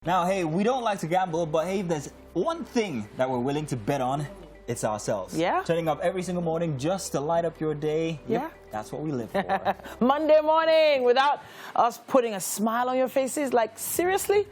Now, hey, we don't like to gamble, but hey, if there's one thing that we're willing to bet on, it's ourselves. Yeah. Turning up every single morning just to light up your day. Yeah. Yep, that's what we live for. Monday morning, without us putting a smile on your faces, like, seriously?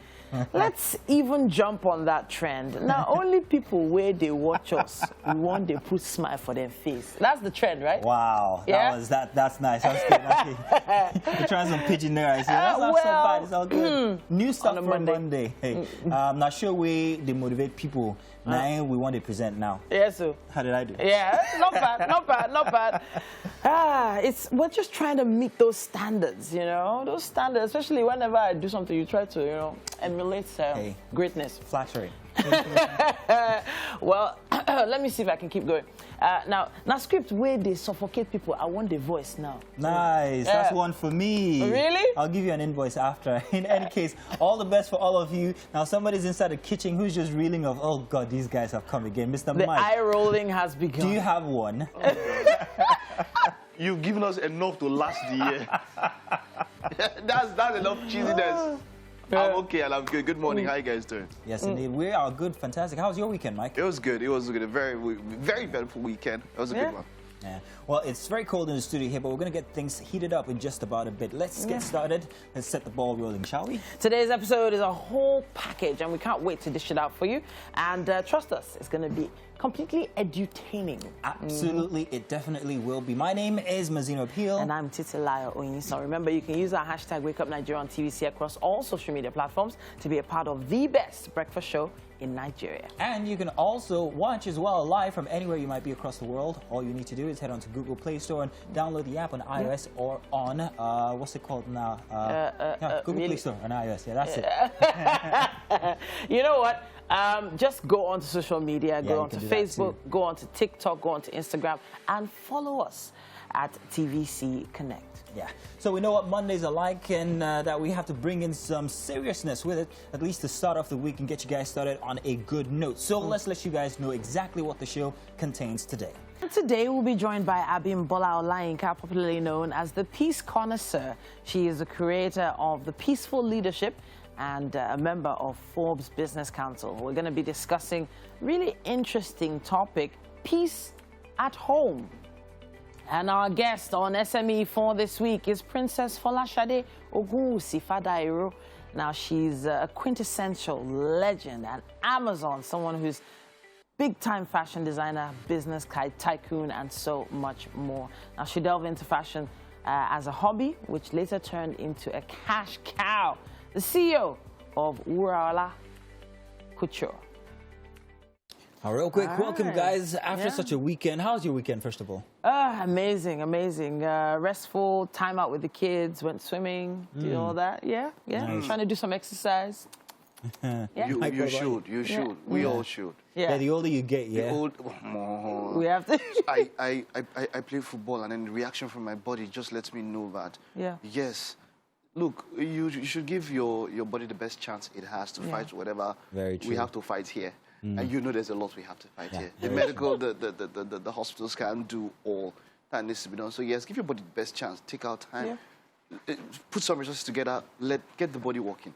Let's even jump on that trend. Now, only people where they watch us, we want they put smile for their face. That's the trend, right? Wow, Yeah? that's nice. That's good. That's good. You're trying some pigeon there, I see. That's not so bad. It's all good. New stuff on a for Monday. Hey, I'm not sure they motivate people. Now we want to present now. Yes, sir. How did I do? Yeah, not bad, not bad, not bad. We're just trying to meet those standards, you know, those standards. Especially whenever I do something, you try to, you know, emulate greatness. Flattery. Well, let me see if I can keep going. Now script where they suffocate people, I want the voice now. Nice. That's one for me. Really? I'll give you an invoice after. In any case, all the best for all of you. Now, somebody's inside the kitchen who's just reeling of, oh, God, these guys have come again. Mr. The Mike. eye rolling has begun. Do you have one? You've given us enough to last the year. that's enough cheesiness. I'm okay and I'm good. Good morning. How you guys doing? Yes, indeed. We are good. Fantastic. How was your weekend, Mike? It was good. It was good. A very eventful weekend. It was a good one. Yeah. Well, it's very cold in the studio here, but we're going to get things heated up in just about a bit. Let's get started. Let's set the ball rolling, shall we? Today's episode is a whole package, and we can't wait to dish it out for you. And trust us, it's going to be completely edutaining. Absolutely, it definitely will be. My name is Mazino Appeal. And I'm Titilayo Oyinso. Remember, you can use our hashtag WakeUpNigeria on TVC across all social media platforms to be a part of the best breakfast show in Nigeria. And you can also watch as well live from anywhere you might be across the world. All you need to do is head on to Google Play Store and download the app on iOS or on, what's it called now? Google Play Store on iOS. Yeah, that's it. You know what? Just go onto social media, go onto Facebook, go onto TikTok, go onto Instagram, and follow us at TVC Connect. Yeah, so we know what Mondays are like, and that we have to bring in some seriousness with it, at least to start off the week and get you guys started on a good note. So let's let you guys know exactly what the show contains today. And today we'll be joined by Abimbola Olayinka, popularly known as the Peace Connoisseur. She is the creator of the Peaceful Leadership and a member of Forbes Business Council. We're going to be discussing a really interesting topic, peace at home. And our guest on SME for this week is Princess Folashade Ogunwusi Fadairo. Now, she's a quintessential legend, an Amazon, someone who's big-time fashion designer, business tycoon, and so much more. Now, she delved into fashion as a hobby, which later turned into a cash cow. The CEO of Wuraola Couture. Real quick, welcome guys. After such a weekend, how's your weekend, first of all? Amazing, amazing. Restful, time out with the kids, went swimming, did all that. Yeah. Nice. Trying to do some exercise. You should. We all should. Yeah, the older you get, We have to. I play football, and then the reaction from my body just lets me know that, yes, look, you should give your body the best chance it has to fight whatever we have to fight here. And you know there's a lot we have to fight here. The medical, the hospitals can't do all that needs to be done. So yes, give your body the best chance. Take out time. Put some resources together. Get the body working.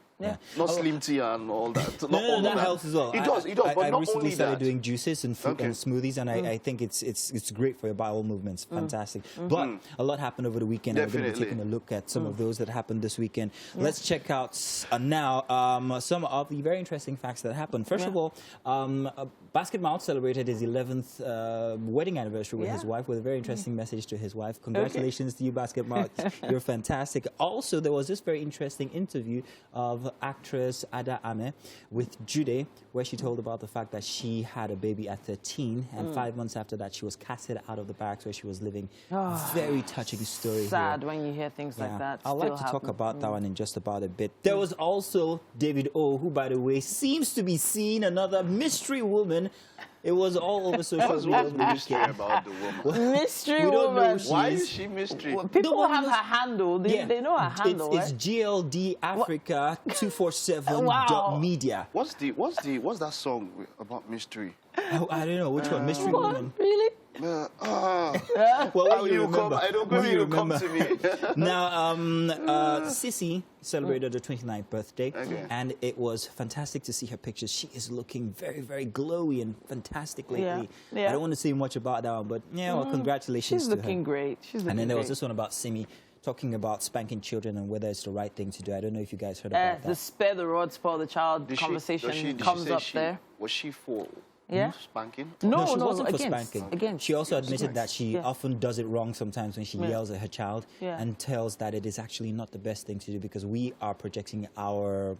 Not slim tea and all that. That helps as well. It does. But I not recently only started that. doing juices and fruit and smoothies, and I think it's great for your bowel movements. Fantastic. But a lot happened over the weekend. Definitely. We're going to be taking a look at some of those that happened this weekend. Let's check out now some of the very interesting facts that happened. First of all, Basket Mouth celebrated his 11th wedding anniversary with his wife, with a very interesting message to his wife. Congratulations to you, Basket Mouth. You're fantastic. Also, there was this very interesting interview of actress Ada Ame with Jude, where she told about the fact that she had a baby at 13, and 5 months after that, she was casted out of the barracks where she was living. Very touching story. Sad when you hear things like that. I'd like to talk about that one in just about a bit. There was also David O, who, by the way, seems to be seeing another mystery woman. It was all over social media. What's the mystery about the woman? Mystery we don't woman. know Why is she mystery? People have her handle. They know her handle. It's GLD Africa 247.media. What's that song about mystery? I don't know which one. Mystery Woman. Really? Well, what do you remember? I don't want you to come to me. Now, Sissy celebrated her 29th birthday, and it was fantastic to see her pictures. She is looking very, very glowy and fantastic lately. I don't want to say much about that one, but yeah, well, congratulations She's to her. looking great. She's looking And then there was great. this one about Simi talking about spanking children and whether it's the right thing to do. I don't know if you guys heard about that. The spare the rod, spoil the child conversation comes up there. Was she for spanking? No, she wasn't for against, spanking. Against. She also admitted that she often does it wrong sometimes when she yells at her child and tells that it is actually not the best thing to do because we are projecting our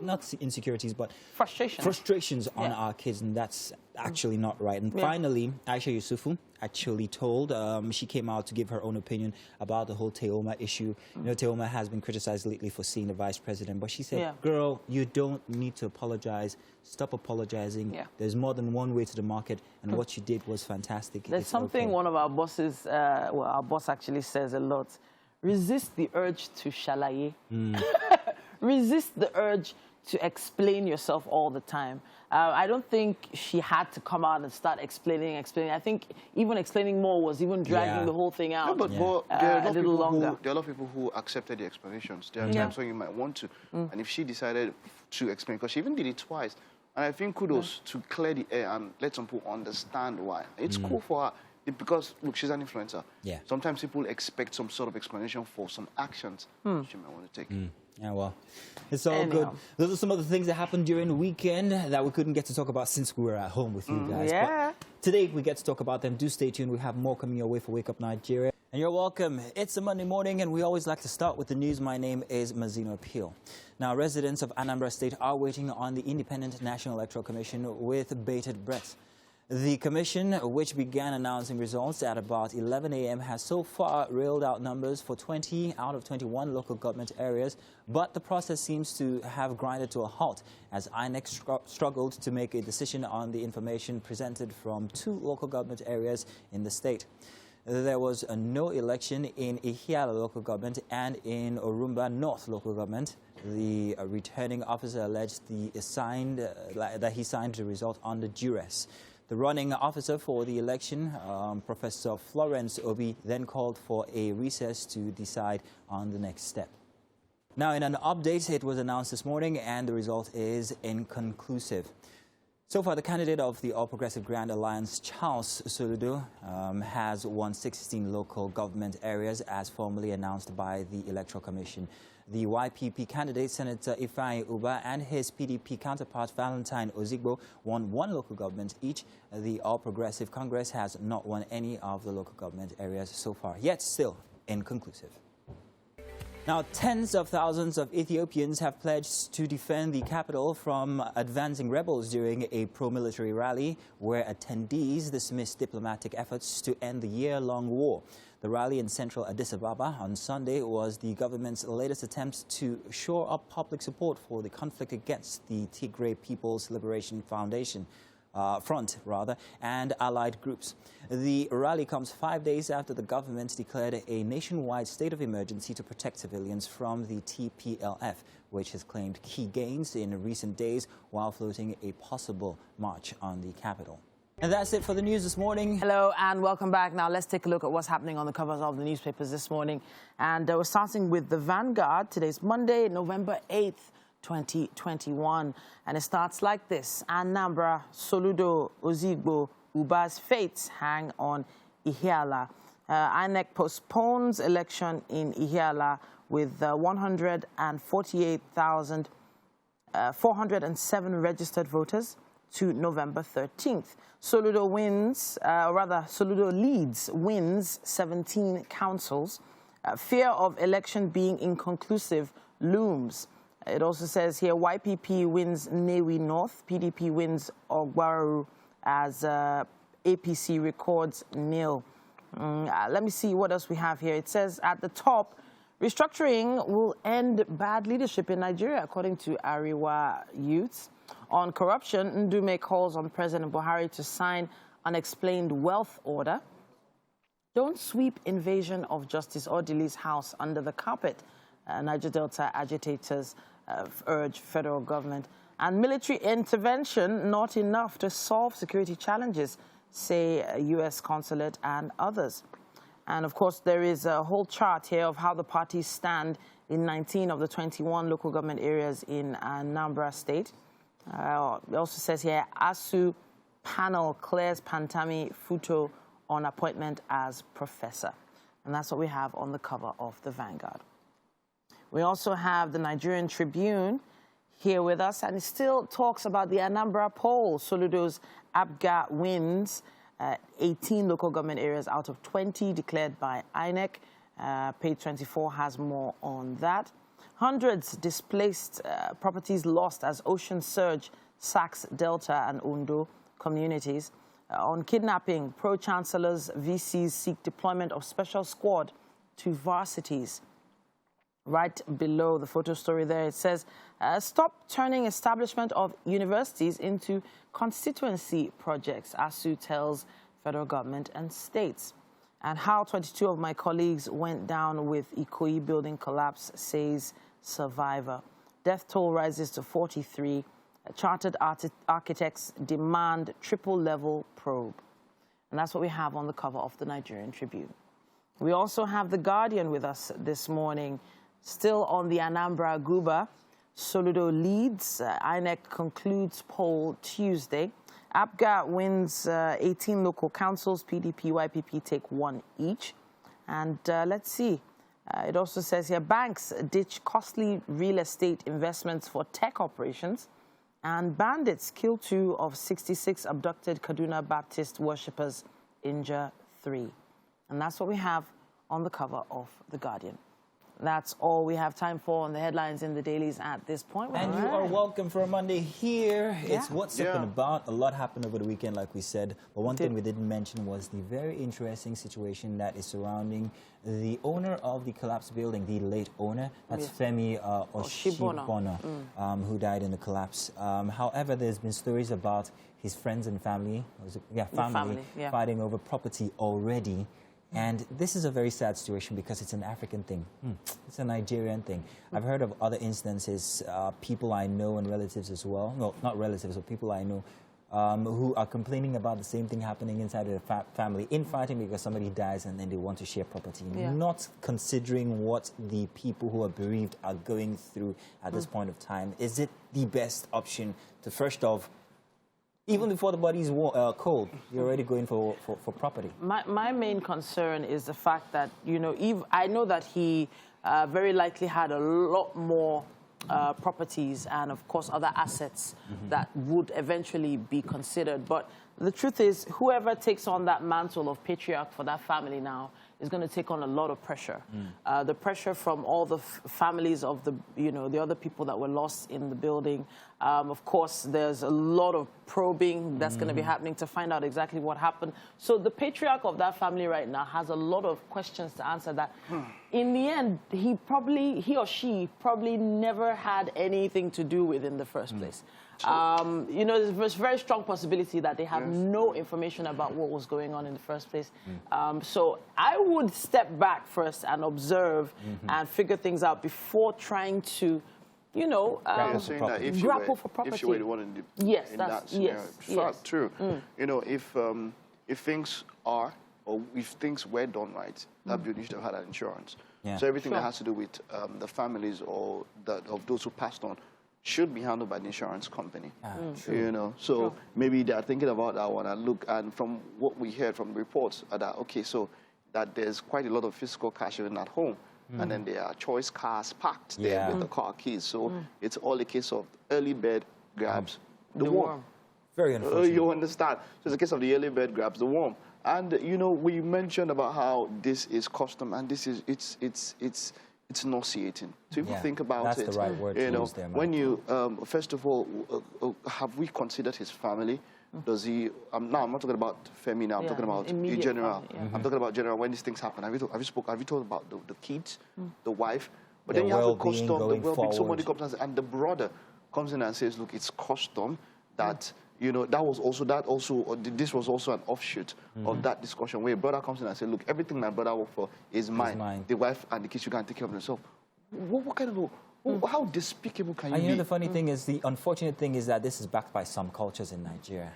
not insecurities but frustrations on our kids, and that's actually not right. And finally, Aisha Yusufu actually told, she came out to give her own opinion about the whole Teoma issue. You know, Teoma has been criticized lately for seeing the vice president, but she said, girl, you don't need to apologize. Stop apologizing. There's more than one way to the market, and what you did was fantastic. There's something one of our bosses, well, our boss actually says a lot. Resist the urge to shalaye. Resist the urge to explain yourself all the time. I don't think she had to come out and start explaining. I think even explaining more was even dragging the whole thing out There are a little longer. There are a lot of people who accepted the explanations. There are times when you might want to. And if she decided to explain, because she even did it twice, and I think kudos to clear the air and let some people understand why. It's cool for her. Because, look, she's an influencer. Sometimes people expect some sort of explanation for some actions she might want to take. Yeah, well, it's all good. Those are some of the things that happened during the weekend that we couldn't get to talk about since we were at home with you guys. But today, we get to talk about them. Do stay tuned. We have more coming your way for Wake Up Nigeria. And you're welcome. It's a Monday morning, and we always like to start with the news. My name is Mazino Appeal. Now, residents of Anambra State are waiting on the Independent National Electoral Commission with bated breath. The commission, which began announcing results at about 11 a.m., has so far reeled out numbers for 20 out of 21 local government areas, but the process seems to have grinded to a halt as INEC struggled to make a decision on the information presented from 2 local government areas in the state. There was no election in Ihiala local government and in Orumba North local government. The returning officer alleged that he signed the result under duress. The running officer for the election, Professor Florence Obi, then called for a recess to decide on the next step. Now, in an update, it was announced this morning, and the result is inconclusive. So far, the candidate of the All Progressive Grand Alliance, Charles Soludo, has won 16 local government areas as formally announced by the Electoral Commission. The YPP candidate, Senator Ifeanyi Uba, and his PDP counterpart, Valentine Ozigbo, won 1 local government each. The All Progressive Congress has not won any of the local government areas so far, yet still inconclusive. Now, tens of thousands of Ethiopians have pledged to defend the capital from advancing rebels during a pro-military rally where attendees dismissed diplomatic efforts to end the year-long war. The rally in central Addis Ababa on Sunday was the government's latest attempt to shore up public support for the conflict against the Tigray People's Liberation Front, and allied groups. The rally comes 5 days after the government declared a nationwide state of emergency to protect civilians from the TPLF, which has claimed key gains in recent days while floating a possible march on the capital. And that's it for the news this morning. Hello and welcome back. Now let's take a look at what's happening on the covers of the newspapers this morning. And we're starting with the Vanguard. Today's Monday, November 8th, 2021. And it starts like this. Anambra, Soludo, Ozigbo, Uba's fates hang on Ihiala. INEC postpones election in Ihiala with 148,407 registered voters to November 13th. Soludo wins 17 councils. Fear of election being inconclusive looms. It also says here YPP wins Newi North, PDP wins Ogbaru as APC records nil. Let me see what else we have here. It says at the top, restructuring will end bad leadership in Nigeria, according to Ariwa youths. On corruption, Ndume calls on President Buhari to sign unexplained wealth order. Don't sweep invasion of Justice Odili's house under the carpet. Niger Delta agitators urge federal government. And military intervention, not enough to solve security challenges, say U.S. consulate and others. And, of course, there is a whole chart here of how the parties stand in 19 of the 21 local government areas in Anambra State. It also says here, ASU panel clears Pantami Futo on appointment as professor. And that's what we have on the cover of the Vanguard. We also have the Nigerian Tribune here with us, and it still talks about the Anambra poll. Soludo's ABGA wins 18 local government areas out of 20 declared by INEC. Page 24 has more on that. Hundreds displaced, properties lost as ocean surge sacks Delta and Ondo communities. On kidnapping, pro-chancellors, VCs seek deployment of special squad to varsities. Right below the photo story there, it says, stop turning establishment of universities into constituency projects, ASU tells federal government and states. And how 22 of my colleagues went down with Ikoyi building collapse, says survivor. Death toll rises to 43. Chartered architects demand triple-level probe. And that's what we have on the cover of the Nigerian Tribune. We also have The Guardian with us this morning. Still on the Anambra Guba, Soludo leads. INEC concludes poll Tuesday. ABGA wins 18 local councils. PDP, YPP take one each. And let's see. It also says here, banks ditch costly real estate investments for tech operations. And bandits kill 2 of 66 abducted Kaduna Baptist worshippers, injure 3. And that's what we have on the cover of The Guardian. That's all we have time for on the headlines in the dailies at this point. And you are welcome for a Monday here. Yeah. It's What's Up and About. A lot happened over the weekend, like we said. But one thing we didn't mention was the very interesting situation that is surrounding the owner of the collapsed building, the late owner. That's Femi Osibona, who died in the collapse. However, there's been stories about his friends and family, fighting over property already. And this is a very sad situation because it's an African thing. It's a Nigerian thing. I've heard of other instances, people I know and relatives as well. No, not relatives, but people I know who are complaining about the same thing happening inside of the family, infighting because somebody dies and then they want to share property, not considering what the people who are bereaved are going through at this point of time. Is it the best option to first off, even before the body's cold, you're already going for property? My main concern is the fact that, you know, I know that he very likely had a lot more properties and, of course, other assets that would eventually be considered. But the truth is, whoever takes on that mantle of patriarch for that family now is going to take on a lot of pressure. The pressure from all the families of the other people that were lost in the building. Of course, there's a lot of probing that's going to be happening to find out exactly what happened. So the patriarch of that family right now has a lot of questions to answer that in the end, he or she probably never had anything to do with in the first place. You know, there's a very strong possibility that they have no information about what was going on in the first place. So I would step back first and observe and figure things out before trying to, you know, grapple for property. If you were the one in that scenario. True. You know, if things are, or if things were done right, that building should have had an insurance. So everything that has to do with the families or of those who passed on should be handled by the insurance company. You know, so maybe they're thinking about that one and look, and from what we heard from reports, that okay, so that there's quite a lot of physical cash even at home, and then there are choice cars parked there with the car keys. So it's all a case of early bird grabs the worm. Very unfortunate. You understand? So it's a case of the early bird grabs the worm. And you know, we mentioned about how this is custom, and this is it's nauseating. So if you think about that's the right word you to know, use there, when you first of all, have we considered his family? Does he? I'm not talking about Femi now. I'm talking about in general. I'm talking about general. When these things happen, have you told about the kids, the wife? But then you have the custom, the well-being. Somebody comes and the brother comes in and says, "Look, it's custom that." You know, this was also an offshoot of that discussion where a brother comes in and says, look, everything my brother worked for is mine. The wife and the kids, you can't take care of themselves. What kind of How despicable can you be? You know, the funny thing is, the unfortunate thing is that this is backed by some cultures in Nigeria,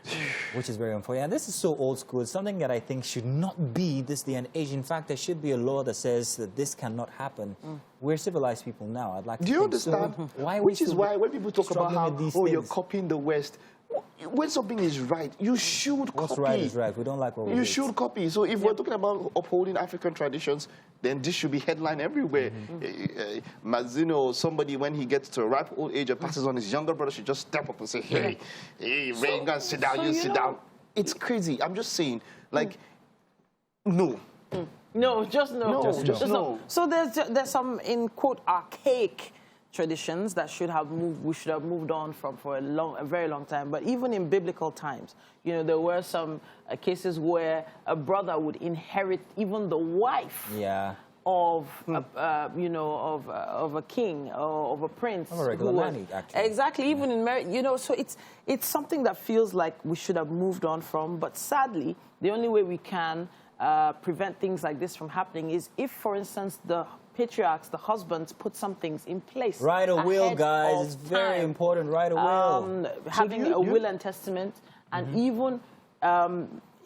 which is very unfortunate. And this is so old school. It's something that I think should not be this day and age. In fact, there should be a law that says that this cannot happen. We're civilized people now. I'd like to Do you understand? So, why which is why when people talk about how, you're things? Copying the West, when something is right, you should copy. What's right is right. We don't like what we You should copy. So if we're talking about upholding African traditions, then this should be headline everywhere. Mazino or somebody, when he gets to a ripe old age and passes on, his younger brother should just step up and say, hey, Ray, go sit down, you sit down. It's crazy. I'm just saying, like, no. No, just no. Just no. So there's some, in quote, archaic traditions that we should have moved on from for a very long time. But even in biblical times, you know, there were some cases where a brother would inherit even the wife of of a king or of a prince. Of a regular man, actually. Exactly, even in marriage, you know, so it's something that feels like we should have moved on from. But sadly, the only way we can prevent things like this from happening is if, for instance, the patriarchs, the husbands, put some things in place. Write a will, guys. It's very important. Write a will. Having a will and testament, and even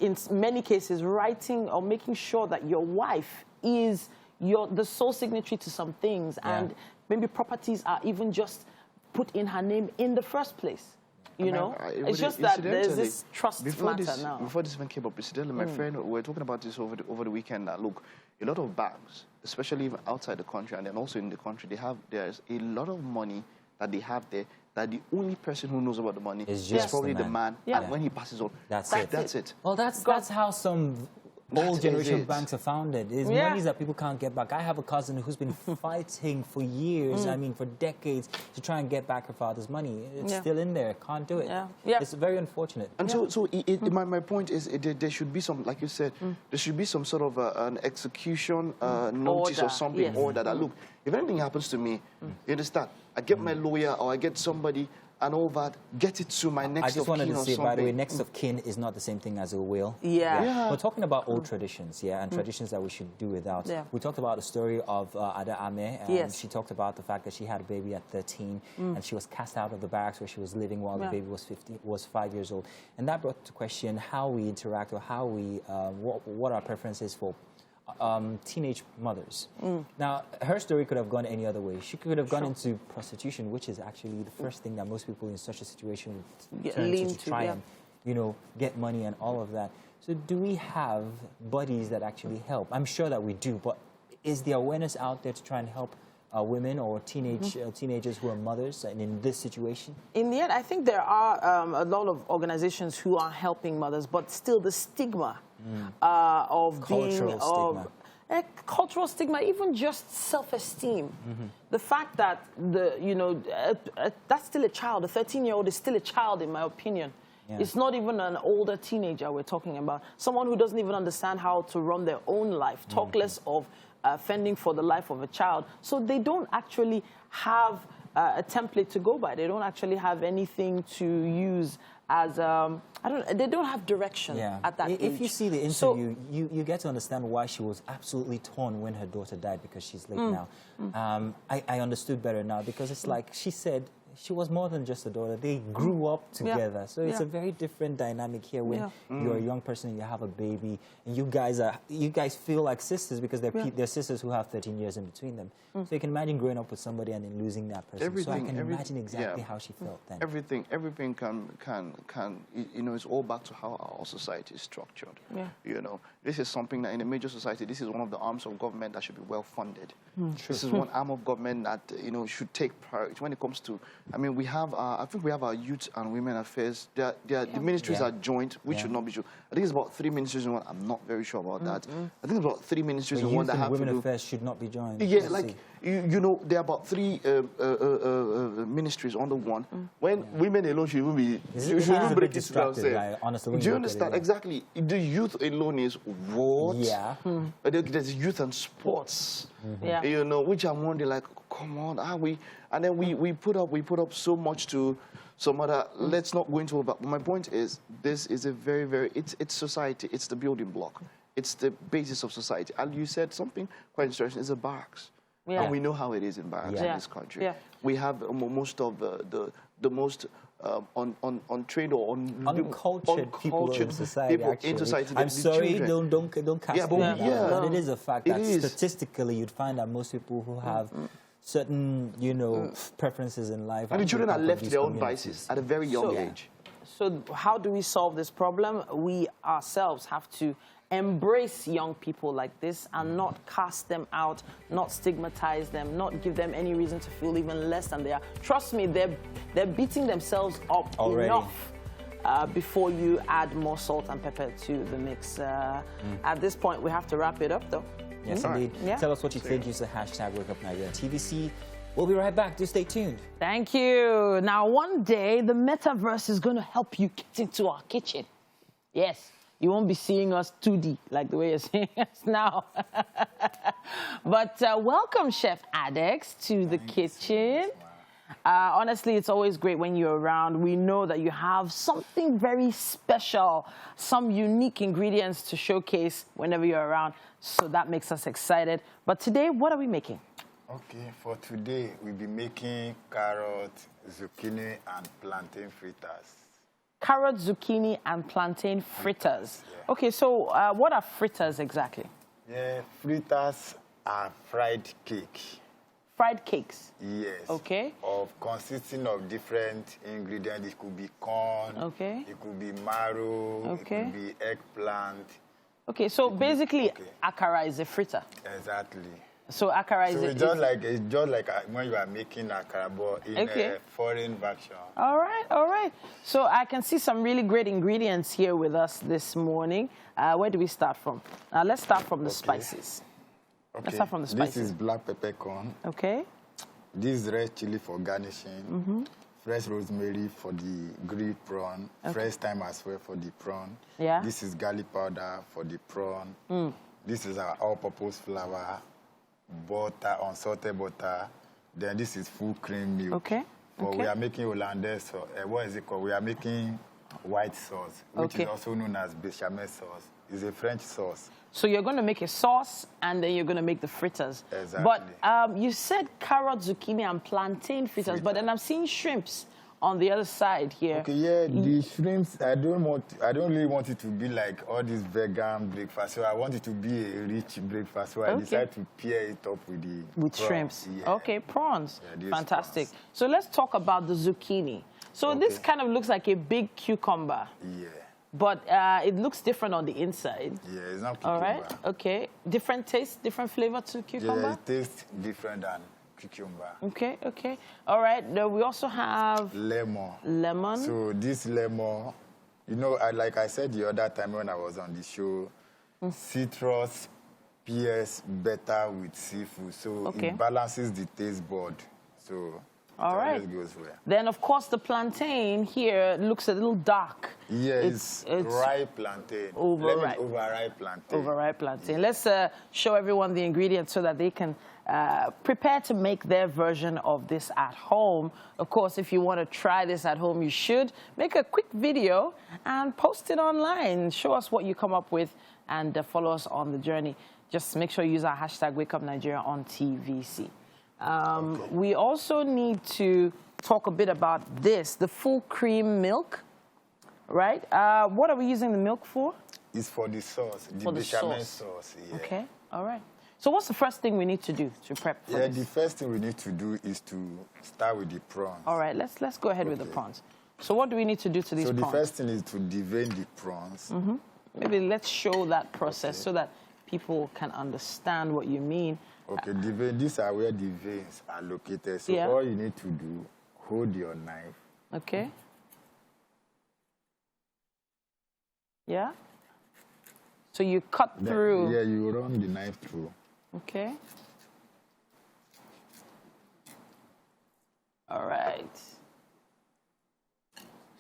in many cases, writing or making sure that your wife is the sole signatory to some things, and maybe properties are even just put in her name in the first place. You know, it's just that there's this trust matter now. Before this even came up, incidentally, my friend, we were talking about this over the weekend. That look, a lot of banks, especially even outside the country and then also in the country, there's a lot of money that they have there. That the only person who knows about the money is probably the man. And when he passes on, that's it. Well, that's how some old generation banks are founded. It's monies that people can't get back. I have a cousin who's been fighting for years, I mean for decades, to try and get back her father's money. It's still in there, can't do it. It's very unfortunate. And so my point is there should be some, like you said, there should be some sort of an execution notice or something, order that, look, if anything happens to me, you understand, I get my lawyer or I get somebody and all that, get it to my next of kin. I just wanted to say, by the way, next of kin is not the same thing as a will. We're talking about old traditions, and traditions that we should do without. We talked about the story of Ada Ame, and she talked about the fact that she had a baby at 13, and she was cast out of the barracks where she was living while the baby was 5 years old. And that brought to question how we interact, or how we, what our preference is for teenage mothers. Now, her story could have gone any other way. She could have gone into prostitution, which is actually the first thing that most people in such a situation would turn to try and, you know, get money and all of that. So do we have buddies that actually help? I'm sure that we do, but is the awareness out there to try and help women or teenagers who are mothers and in this situation? In the end, I think there are a lot of organizations who are helping mothers, but still the stigma of cultural stigma, even just self-esteem. The fact that that's still a child. A 13-year-old is still a child, in my opinion. It's not even an older teenager we're talking about. Someone who doesn't even understand how to run their own life, talk less of fending for the life of a child. So they don't actually have a template to go by. They don't actually have anything to use as they don't have direction at that age. If you see the interview, you get to understand why she was absolutely torn when her daughter died, because she's late now. I understood better now, because it's like she said, she was more than just a daughter. They grew up together. So it's a very different dynamic here when you're a young person and you have a baby, and you guys feel like sisters, because they're sisters who have 13 years in between them. So you can imagine growing up with somebody and then losing that person. So I can imagine exactly how she felt then. Everything can, you know, it's all back to how our society is structured. You know, this is something that in a major society, this is one of the arms of government that should be well funded. This is one arm of government that, you know, should take priority when it comes to, I mean, we have, I think we have our youth and women affairs. The ministries are joint, which should not be true. I think it's about 3 ministries in one. I'm not very sure about that. I think it's about 3 ministries in one that have to do. Women affairs should not be joined. Yeah, like, you know, there are about 3 ministries under one. When women alone should even be, you shouldn't break it down. Honestly, do you understand? Exactly. The youth alone is what? There's youth and sports. You know, which I'm wondering, like, come on, are we? And then we put up so much to some other. Let's not go into it. But my point is, this is a very it's society. It's the building block. It's the basis of society. And you said something quite interesting. It's a barracks. And we know how it is in barracks in this country. We have most of the most untrained or uncultured people in society. I'm sorry, don't cast me. But it is a fact that statistically you'd find that most people who have certain, preferences in life. And the children are left to their own vices at a very young age. So how do we solve this problem? We ourselves have to embrace young people like this and not cast them out, not stigmatize them, not give them any reason to feel even less than they are. Trust me, they're beating themselves up enough before you add more salt and pepper to the mix. At this point, we have to wrap it up, though. Yes, indeed. Tell us what you think. Use the hashtag #WakeUpNigeria TVC. We'll be right back. Do stay tuned. Thank you. Now, one day, the metaverse is going to help you get into our kitchen. Yes. You won't be seeing us 2D like the way you're seeing us now. But welcome, Chef Adex, to the kitchen. Honestly, it's always great when you're around. We know that you have something very special, some unique ingredients to showcase whenever you're around. So that makes us excited. But today, what are we making? Okay, for today, we'll be making carrot, zucchini, and plantain fritters. Carrot, zucchini, and plantain fritters. Yeah. Okay, so what are fritters exactly? Yeah, fritters are fried cake. Fried cakes? Yes. Okay. Consisting of different ingredients. It could be corn. Okay. It could be marrow. Okay. It could be eggplant. Okay, so basically, akara is a fritter. Exactly. So akara is it's just like when you are making akara, but in a foreign version. All right, all right. So I can see some really great ingredients here with us this morning. Where do we start from? Let's start from the spices. Okay. Let's start from the spices. This is black peppercorn. Okay. This is red chili for garnishing. Fresh rosemary for the grilled prawn. Fresh thyme as well for the prawn. Yeah. This is garlic powder for the prawn. This is our all-purpose flour. Butter, unsalted butter. Then this is full cream milk. Okay. But we are making Hollandaise. What is it called? We are making white sauce, which is also known as bechamel sauce. It's a French sauce. So you're going to make a sauce, and then you're going to make the fritters. Exactly. But you said carrot, zucchini, and plantain fritters, but then I'm seeing shrimps on the other side here. Okay, yeah, the shrimps, I don't really want it to be like all this vegan breakfast. So I want it to be a rich breakfast. So I decided to pair it up with the prawns. Shrimps. Yeah. Okay, prawns. Yeah, fantastic. Prawns. So let's talk about the zucchini. So this kind of looks like a big cucumber. Yeah. But it looks different on the inside. Yeah, it's not cucumber. All right, okay. Different taste, different flavor to cucumber? Yeah, it tastes different than cucumber. Okay, okay. All right, then we also have... Lemon. Lemon. So this lemon, like I said the other time when I was on the show, citrus pairs better with seafood. So it balances the taste bud. So all right. It goes well. Then, of course, the plantain here looks a little dark. Yeah, it's ripe plantain. Overripe. Overripe plantain. Overripe plantain. Let's show everyone the ingredients so that they can prepare to make their version of this at home. Of course, if you want to try this at home, you should make a quick video and post it online. Show us what you come up with and follow us on the journey. Just make sure you use our hashtag #WakeUpNigeria on TVC. We also need to talk a bit about this, the full cream milk, right? What are we using the milk for? It's for the sauce, the bechamel sauce. Yeah. Okay, all right. So what's the first thing we need to do to prep for this? The first thing we need to do is to start with the prawns. All right, let's go ahead with the prawns. So what do we need to do to these prawns? So the first thing is to devein the prawns. Maybe let's show that process so that people can understand what you mean. Okay, these are where the veins are located. So all you need to do, hold your knife. Okay. Yeah. So you cut through. Yeah, you run the knife through. Okay. All right.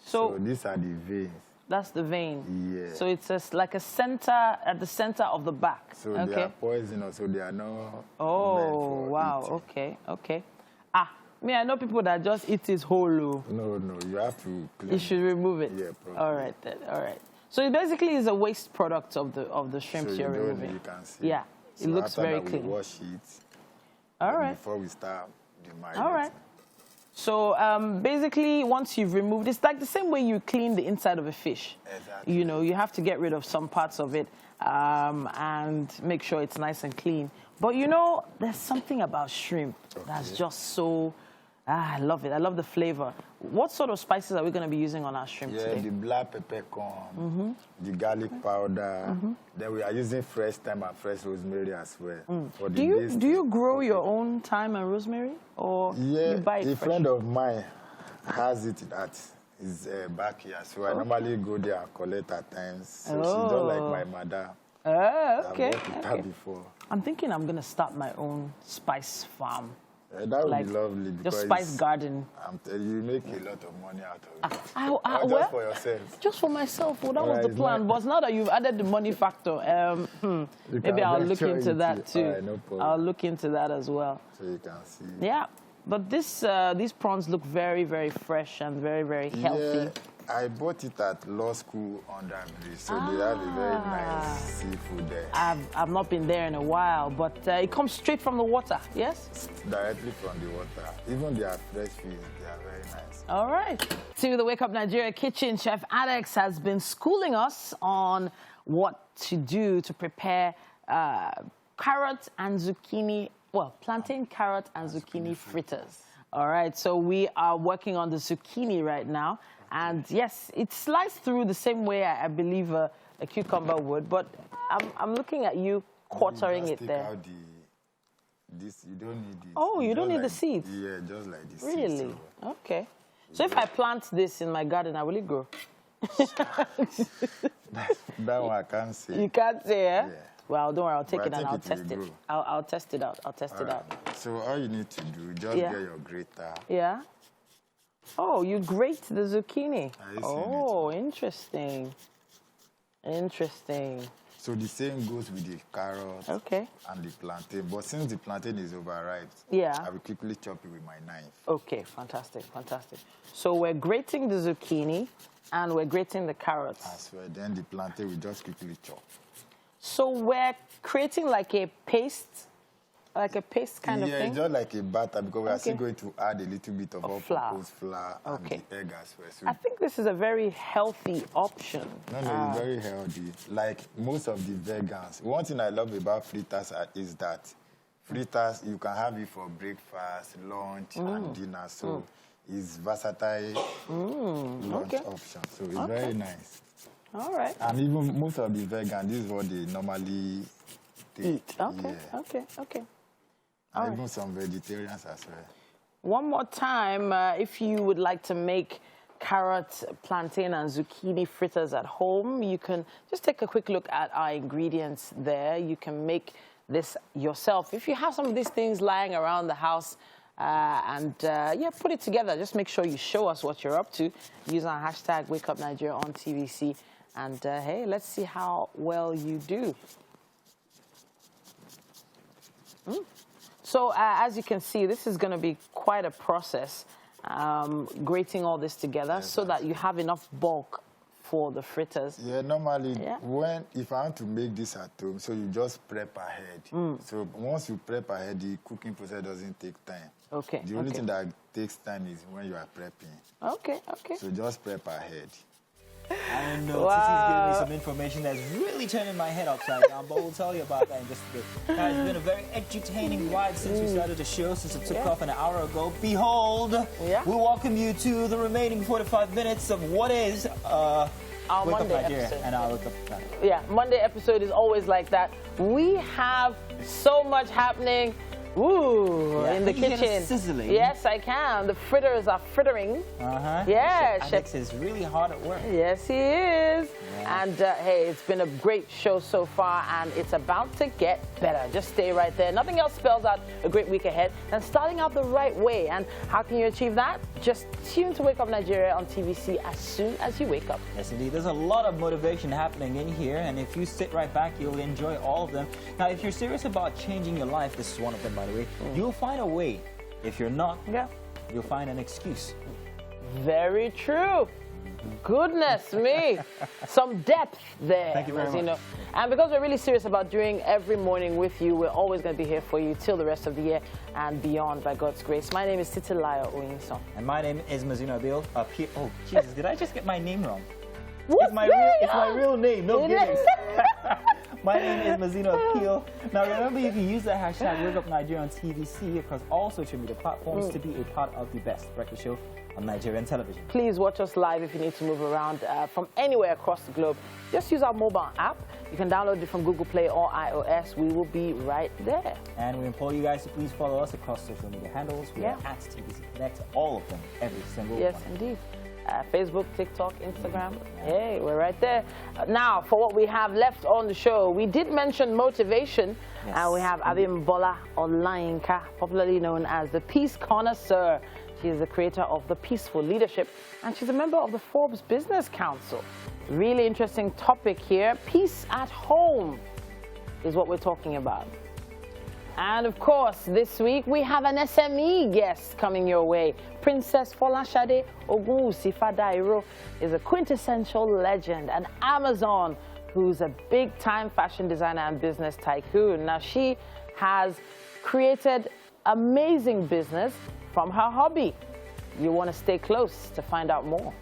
So these are the veins. That's the vein. Yeah. So it's just like a center, at the center of the back. So they are poisonous, so they are not. Oh, wow. Eating. Okay, okay. I know people that just eat it whole. No, you have to clean. You should remove it. Yeah, probably. All right, then. All right. So it basically is a waste product of the shrimps you're removing. You can see. Yeah, it looks very clean. Wash it. All right. Before we start the marinating. All right. So basically, once you've removed, it's like the same way you clean the inside of a fish. Exactly. You know, you have to get rid of some parts of it and make sure it's nice and clean. But you know, there's something about shrimp that's just so, I love it. I love the flavor. What sort of spices are we going to be using on our shrimp today? The black peppercorn, the garlic powder. Then we are using fresh thyme and fresh rosemary as well. For the do you grow your own thyme and rosemary, or you buy it a friend of mine has it at his backyard, so I normally go there and collect at times. So she's just like my mother. Okay. I've worked with her before. I'm thinking I'm going to start my own spice farm. That would be lovely. Just spice garden. You make a lot of money out of it. Well, just for yourself. Just for myself. Well, that was the plan. But now that you've added the money factor, maybe I'll look into that too. Right, no problem. I'll look into that as well. So you can see. Yeah. But these prawns look very, very fresh and very, very healthy. Yeah, I bought it at law school under bridge, so they have a very nice seafood there. I've not been there in a while, but it comes straight from the water, yes? Directly from the water. Even their fresh fish, they are very nice. All right. To the Wake Up Nigeria kitchen, Chef Alex has been schooling us on what to do to prepare carrot and zucchini, plantain, carrot, and zucchini fritters. All right, so we are working on the zucchini right now. And yes, it's sliced through the same way I believe a cucumber would, but I'm looking at you quartering it there. Out this, you don't need it. Oh, you don't need the seeds? Yeah, just like this. Really? Okay. So if I plant this in my garden, will it grow? That one I can't say. You can't say, eh? Yeah. Well, don't worry, I'll take it and I'll test it. I'll test it out. So all you need to do, just get your grater. Yeah. Oh, you grate the zucchini. Oh, interesting. Interesting. So the same goes with the carrot and the plantain. But since the plantain is overripe, I will quickly chop it with my knife. Okay, fantastic, fantastic. So we're grating the zucchini and we're grating the carrots. As well, then the plantain we just quickly chop. So we're creating like a paste kind of thing? Yeah, just like a batter, because we are still going to add a little bit of all-purpose flour and the egg as well. So I think this is a very healthy option. No, it's very healthy. Like most of the vegans, one thing I love about fritters is that fritters, you can have it for breakfast, lunch, and dinner. So it's versatile lunch option. So it's very nice. All right. And even most of the vegans, this is what they normally eat. Okay. And even some vegetarians as well. One more time, if you would like to make carrot, plantain, and zucchini fritters at home, you can just take a quick look at our ingredients there. You can make this yourself. If you have some of these things lying around the house, put it together. Just make sure you show us what you're up to. Use our hashtag #WakeUpNigeria on TVC. And hey, let's see how well you do. So as you can see, this is going to be quite a process, grating all this together so that you have enough bulk for the fritters. Yeah, normally, if I want to make this at home, so you just prep ahead. So once you prep ahead, the cooking process doesn't take time. Okay. The only thing that takes time is when you are prepping. Okay. So just prep ahead. I know, Titi's giving me some information that's really turning my head upside down, but we'll tell you about that in just a bit. Now, it's been a very entertaining ride since we started the show, since it took off an hour ago. Behold, we welcome you to the remaining 45 minutes of what is our Monday episode. And our Wake Up Nigeria. Yeah, Monday episode is always like that. We have so much happening. In the kitchen. Sizzling. Yes, I can. The fritters are frittering. Yeah, Chef Alex is really hard at work. Yes, he is. Yeah. And hey, it's been a great show so far, and it's about to get better. Just stay right there. Nothing else spells out a great week ahead than starting out the right way. And how can you achieve that? Just tune to Wake Up Nigeria on TVC as soon as you wake up. Yes, indeed. There's a lot of motivation happening in here, and if you sit right back, you'll enjoy all of them. Now, if you're serious about changing your life, this is one of them, by the way. You'll find a way. If you're not, you'll find an excuse. Very true. Goodness me. Some depth there. Thank you very much. And because we're really serious about doing every morning with you, we're always going to be here for you till the rest of the year and beyond, by God's grace. My name is Titilayo Oyinson. And my name is Mazino Abil. Oh, Jesus, did I just get my name wrong? It's my real name, no gimmicks. My name is Mazino Appeal. Now remember, you can use the hashtag Wake Up Nigeria on TVC across all social media platforms to be a part of the best breakfast show on Nigerian television. Please watch us live if you need to move around from anywhere across the globe. Just use our mobile app. You can download it from Google Play or iOS. We will be right there. And we implore you guys to please follow us across social media handles. We are at TVC Connect, all of them, every single one. Yes, indeed. Facebook, TikTok, Instagram. Hey, we're right there. Now, for what we have left on the show, we did mention motivation. And we have Abimbola Olayinka, popularly known as the Peace Connoisseur. She is the creator of The Peaceful Leadership, and she's a member of the Forbes Business Council. Really interesting topic here. Peace at home is what we're talking about. And of course, this week we have an SME guest coming your way. Princess Folashade Ogunwusi Fadairo is a quintessential legend, an Amazon who's a big-time fashion designer and business tycoon. Now, she has created amazing business from her hobby. You want to stay close to find out more.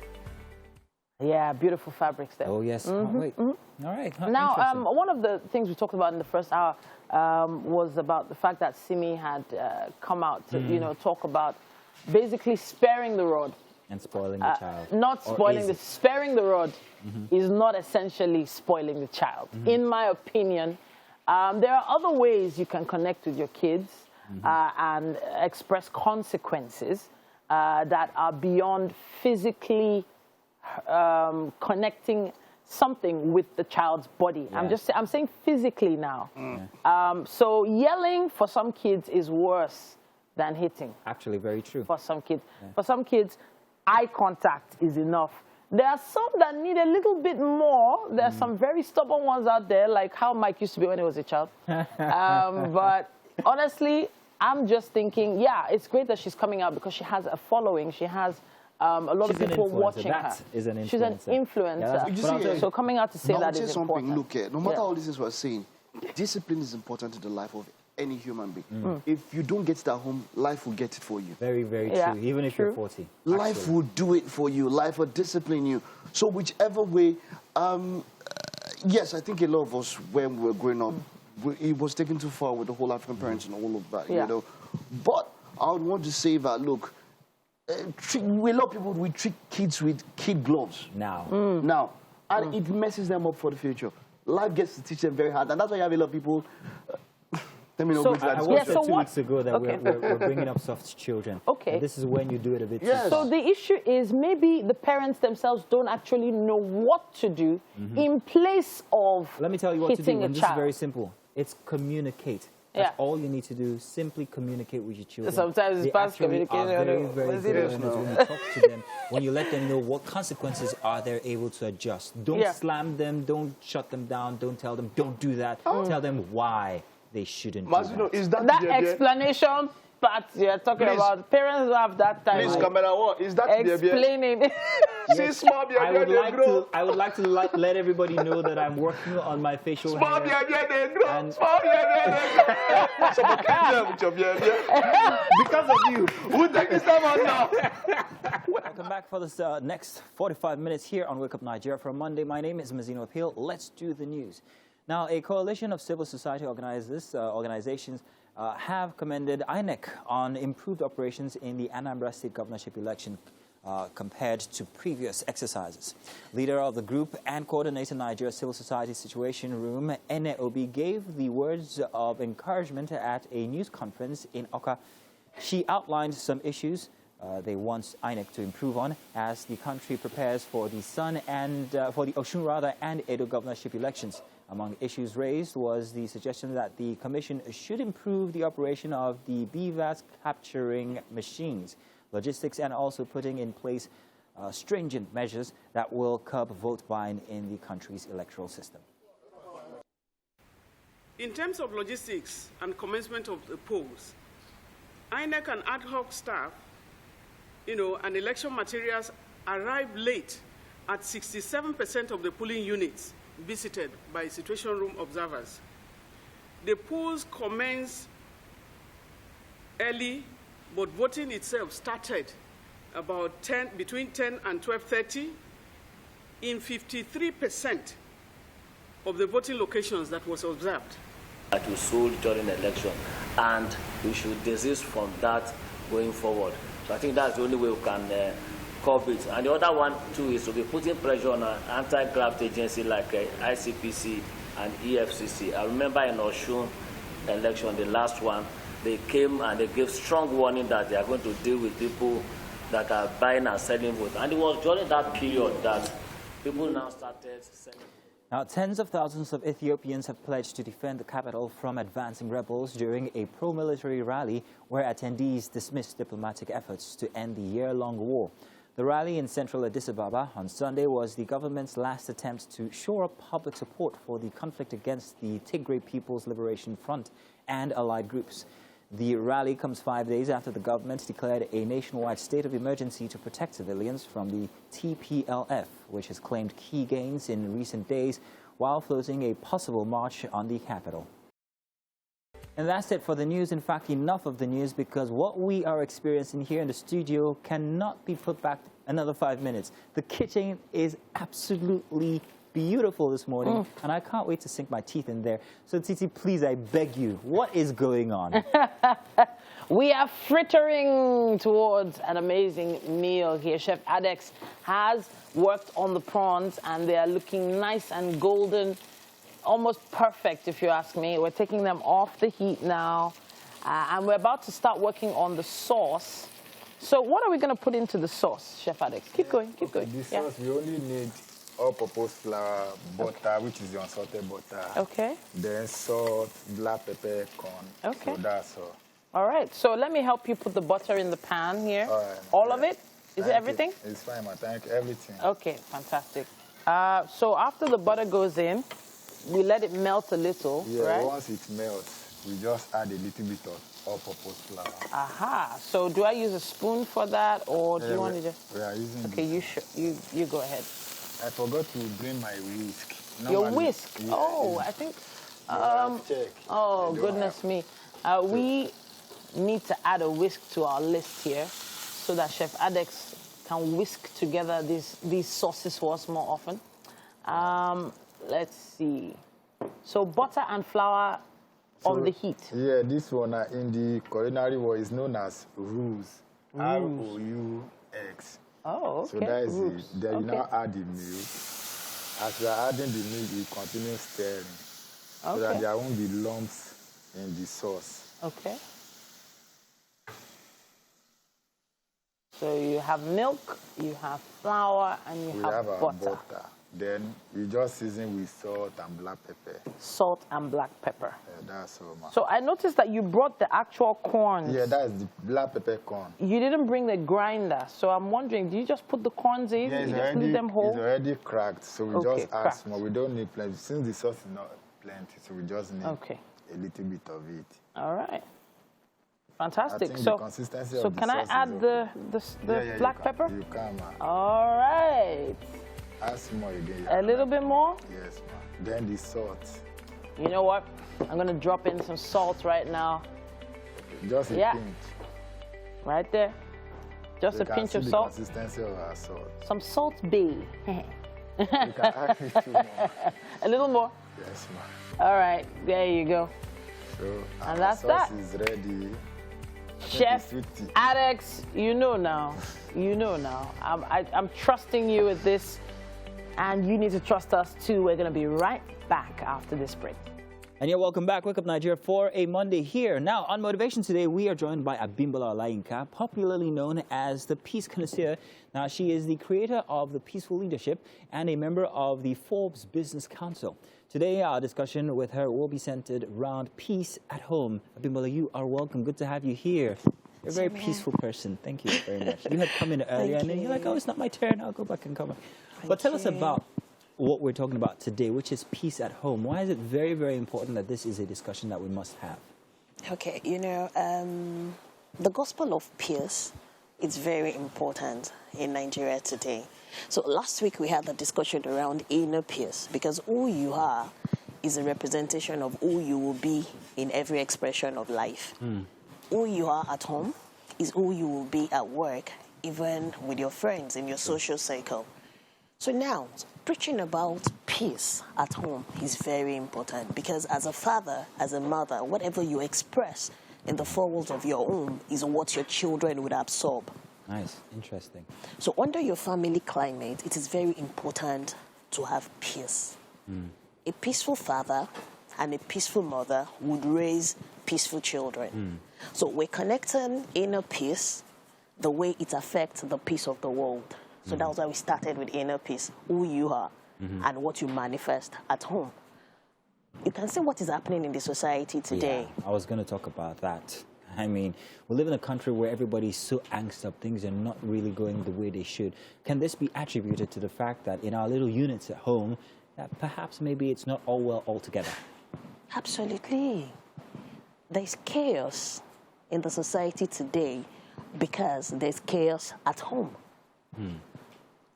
Yeah, beautiful fabrics there. Oh, yes. Wait. All right. Now, one of the things we talked about in the first hour was about the fact that Simi had come out to, talk about basically sparing the rod. And spoiling the child. Not spoiling sparing the rod is not essentially spoiling the child. In my opinion, there are other ways you can connect with your kids and express consequences that are beyond physically connecting something with the child's body. I'm saying physically now. So yelling for some kids is worse than hitting. Actually, very true. For some kids. For some kids, eye contact is enough. There are some that need a little bit more. There are some very stubborn ones out there, like how Mike used to be when he was a child. But honestly, I'm just thinking, yeah, it's great that she's coming out because she has a following. She has a lot of people watching her. Is an influencer. She's an influencer. So coming out to say that is important. Look, no matter all this is we're saying, discipline is important to the life of any human being. If you don't get it at home, life will get it for you. Very, very true. Even if you're 40. Life will do it for you. Life will discipline you. So whichever way, yes, I think a lot of us, when we were growing up, it was taken too far with the whole African parents and all of that, you know. But I would want to say that, look, a lot of people, we treat kids with kid gloves. Now. And it messes them up for the future. Life gets to teach them very hard. And that's why you have a lot of people... Let me know. I watched 2 weeks ago that we're bringing up soft children. And this is when you do it a bit too far. So the issue is maybe the parents themselves don't actually know what to do in place of Let me tell you what to do. And this child. is very simple. It's communicate. That's all you need to do. Simply communicate with your children. Sometimes it's past communication. Very, very good when you talk to them, when you let them know what consequences are they able to adjust. Don't slam them. Don't shut them down. Don't tell them, don't do that. Tell them why they shouldn't do that. Is that explanation part you're talking about, parents don't have that time. Please, camera, what? Is that explaining? I would like to let everybody know that I'm working on my facial hair. Because of you. Welcome back for this next 45 minutes here on Wake Up Nigeria for Monday. My name is Mazino Appeal. Let's do the news. Now, a coalition of civil society organizations have commended INEC on improved operations in the Anambra State governorship election compared to previous exercises. Leader of the group and coordinator Nigeria Civil Society Situation Room, Ene Obi, gave the words of encouragement at a news conference in Oka. She outlined some issues they want INEC to improve on as the country prepares for the Osun and Edo governorship elections. Among issues raised was the suggestion that the Commission should improve the operation of the BVAS capturing machines, logistics, and also putting in place stringent measures that will curb vote buying in the country's electoral system. In terms of logistics and commencement of the polls, INEC and ad hoc staff, and election materials arrive late at 67% of the polling units visited by Situation Room observers. The polls commenced early, but voting itself started about between 10 and 12:30 in 53% of the voting locations that was observed. That we sold during the election, and we should desist from that going forward. So I think that's the only way we can curb it. And the other one, too, is to be putting pressure on an anti-graft agency like ICPC and EFCC. I remember in Osun election, the last one, they came and they gave strong warning that they are going to deal with people that are buying and selling votes. And it was during that period that people now started selling. Now, tens of thousands of Ethiopians have pledged to defend the capital from advancing rebels during a pro-military rally where attendees dismissed diplomatic efforts to end the year-long war. The rally in central Addis Ababa on Sunday was the government's last attempt to shore up public support for the conflict against the Tigray People's Liberation Front and allied groups. The rally comes 5 days after the government declared a nationwide state of emergency to protect civilians from the TPLF, which has claimed key gains in recent days while floating a possible march on the capital. And that's it for the news. In fact, enough of the news, because what we are experiencing here in the studio cannot be put back another 5 minutes. The kitchen is absolutely beautiful this morning, and I can't wait to sink my teeth in there. So, Titi, please, I beg you, what is going on? We are frittering towards an amazing meal here. Chef Adex has worked on the prawns, and they are looking nice and golden, almost perfect, if you ask me. We're taking them off the heat now, and we're about to start working on the sauce. So what are we going to put into the sauce, Chef Adex? Keep going, keep going. The sauce, we only need all-purpose flour, butter, which is the unsalted butter. Okay. Then salt, black pepper, corn. Okay. So that's all. All right. So let me help you put the butter in the pan here. All right. All of it? Is it everything? It's fine, ma. Thank you. Everything. Okay. Fantastic. So after the butter goes in, we let it melt a little, right? Yeah, once it melts, we just add a little bit of all-purpose flour. Aha. So do I use a spoon for that, or do you want to just... We are using Okay, you go ahead. I forgot to bring my whisk. Your whisk? Yeah, oh, I think... oh, goodness me. We need to add a whisk to our list here so that Chef Adex can whisk together these sauces for us more often. Let's see. So butter and flour on the heat. Yeah, this one in the culinary world is known as roux. R-O-U-X. Oh, okay. So that is it. Then you now add the milk. As you are adding the milk, you continue stirring. So that there won't be lumps in the sauce. Okay. So you have milk, you have flour, and you have butter. Then you just season with salt and black pepper. Salt and black pepper. Yeah, that's all, man. So I noticed that you brought the actual corns. Yeah, that is the black pepper corn. You didn't bring the grinder, so I'm wondering, do you just put the corns in? Yeah, you just leave them whole? It's already cracked, so we just add small. We don't need plenty. Since the sauce is not plenty, so we just need a little bit of it. All right. Fantastic. I think the consistency of the can I add the black pepper? You can, man. All right. Add small again. A little bit more? Yes, man. Then the salt. You know what? I'm going to drop in some salt right now. Just a pinch. Right there. Just a pinch of salt. The consistency of our salt. Some salt bay. You can add a little more. A little more? Yes, ma'am. All right. There you go. So, and that's sauce is ready. Chef Adex, you know now. You know now. I'm trusting you with this, and you need to trust us too. We're going to be right back after this break. And you're welcome back. Wake Up Nigeria for a Monday here. Now, on Motivation today, we are joined by Abimbola Olayinka, popularly known as the Peace Connoisseur. Now, she is the creator of the Peaceful Leadership and a member of the Forbes Business Council. Today, our discussion with her will be centered around peace at home. Abimbola, you are welcome. Good to have you here. You're a very peaceful person. Thank you very much. You had come in earlier, and then you're like, oh, it's not my turn. I'll go back and come back. But tell us about what we're talking about today, which is peace at home. Why is it very, very important that this is a discussion that we must have? Okay, you know, the gospel of peace it's very important in Nigeria today. So last week we had the discussion around inner peace, because who you are is a representation of who you will be in every expression of life. Who you are at home is who you will be at work, even with your friends in your social cycle. So now, preaching about peace at home is very important, because as a father, as a mother, whatever you express in the four walls of your home is what your children would absorb. Nice, interesting. So under your family climate, it is very important to have peace. A peaceful father and a peaceful mother would raise peaceful children. So we're connecting inner peace the way it affects the peace of the world. So that was why we started with inner peace, who you are and what you manifest at home. You can see what is happening in the society today. Yeah, I was going to talk about that. I mean, we live in a country where everybody's so angst up, things are not really going the way they should. Can this be attributed to the fact that in our little units at home, that perhaps maybe it's not all well altogether? Absolutely. There's chaos in the society today because there's chaos at home.